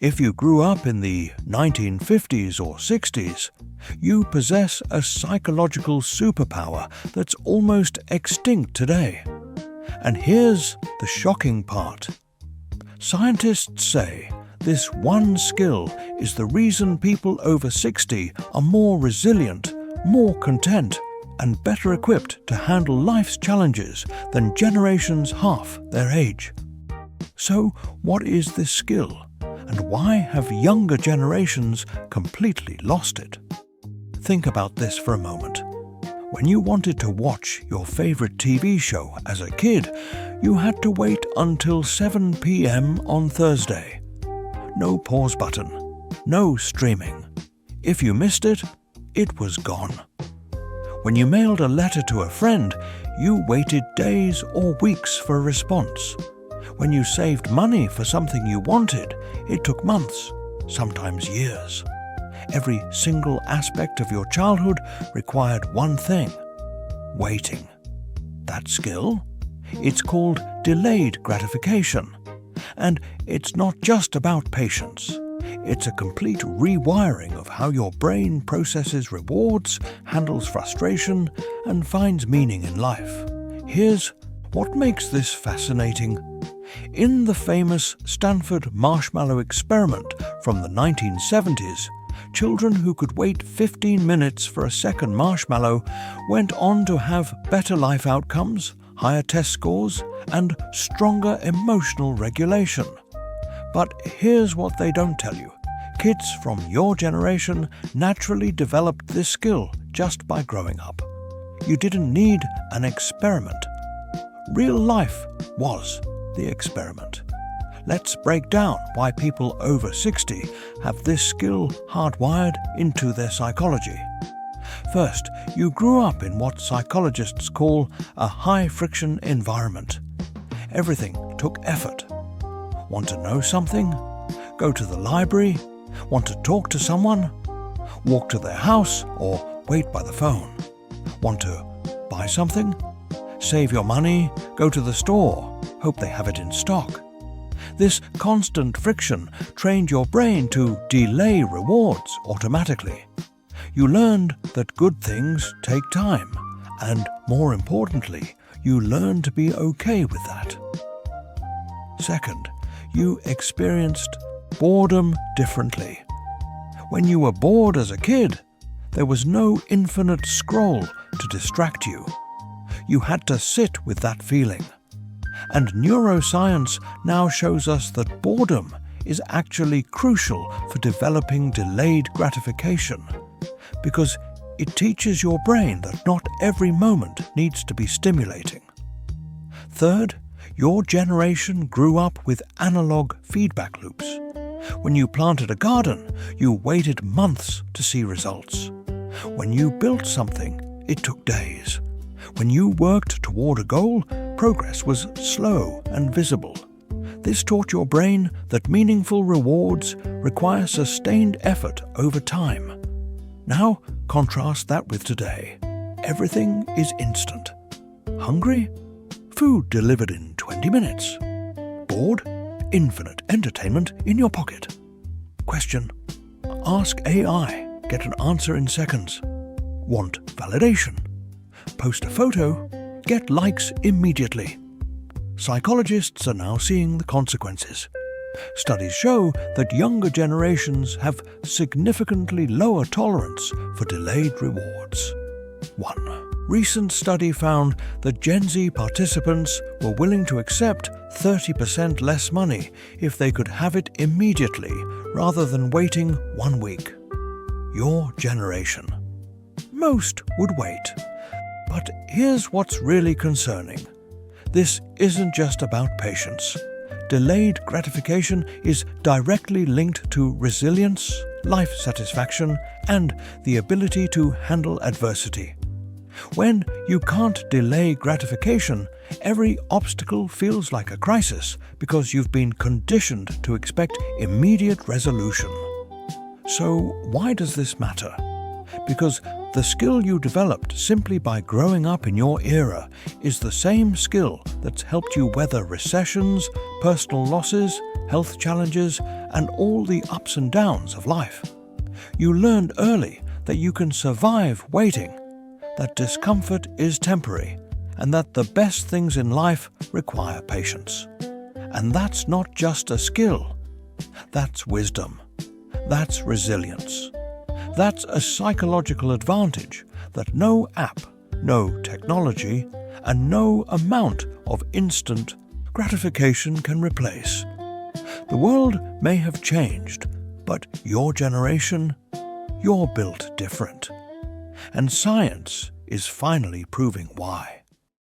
If you grew up in the 1950s or 60s, you possess a psychological superpower that's almost extinct today. And here's the shocking part. Scientists say this one skill is the reason people over 60 are more resilient, more content, and better equipped to handle life's challenges than generations half their age. So, what is this skill? And why have younger generations completely lost it? Think about this for a moment. When you wanted to watch your favorite TV show as a kid, you had to wait until 7 p.m. on Thursday. No pause button, no streaming. If you missed it, it was gone. When you mailed a letter to a friend, you waited days or weeks for a response. When you saved money for something you wanted, it took months, sometimes years. Every single aspect of your childhood required one thing: waiting. That skill? It's called delayed gratification. And it's not just about patience. It's a complete rewiring of how your brain processes rewards, handles frustration, and finds meaning in life. Here's what makes this fascinating. In the famous Stanford Marshmallow Experiment from the 1970s, children who could wait 15 minutes for a second marshmallow went on to have better life outcomes, higher test scores, and stronger emotional regulation. But here's what they don't tell you. Kids from your generation naturally developed this skill just by growing up. You didn't need an experiment. Real life was the experiment. Let's break down why people over 60 have this skill hardwired into their psychology. First, you grew up in what psychologists call a high-friction environment. Everything took effort. Want to know something? Go to the library? Want to talk to someone? Walk to their house or wait by the phone? Want to buy something? Save your money? Go to the store? Hope they have it in stock. This constant friction trained your brain to delay rewards automatically. You learned that good things take time, and more importantly, you learned to be okay with that. Second, you experienced boredom differently. When you were bored as a kid, there was no infinite scroll to distract you. You had to sit with that feeling. And neuroscience now shows us that boredom is actually crucial for developing delayed gratification, because it teaches your brain that not every moment needs to be stimulating. Third, your generation grew up with analog feedback loops. When you planted a garden, you waited months to see results. When you built something, it took days. When you worked toward a goal, progress was slow and visible. This taught your brain that meaningful rewards require sustained effort over time. Now, contrast that with today. Everything is instant. Hungry? Food delivered in 20 minutes. Bored? Infinite entertainment in your pocket. Question: ask AI. Get an answer in seconds. Want validation? Post a photo. Get likes immediately. Psychologists are now seeing the consequences. Studies show that younger generations have significantly lower tolerance for delayed rewards. 1. Recent study found that Gen Z participants were willing to accept 30% less money if they could have it immediately rather than waiting 1 week. Your generation. Most would wait. But here's what's really concerning. This isn't just about patience. Delayed gratification is directly linked to resilience, life satisfaction, and the ability to handle adversity. When you can't delay gratification, every obstacle feels like a crisis because you've been conditioned to expect immediate resolution. So why does this matter? Because the skill you developed simply by growing up in your era is the same skill that's helped you weather recessions, personal losses, health challenges, and all the ups and downs of life. You learned early that you can survive waiting, that discomfort is temporary, and that the best things in life require patience. And that's not just a skill. That's wisdom. That's resilience. That's a psychological advantage that no app, no technology, and no amount of instant gratification can replace. The world may have changed, but your generation, you're built different. And science is finally proving why.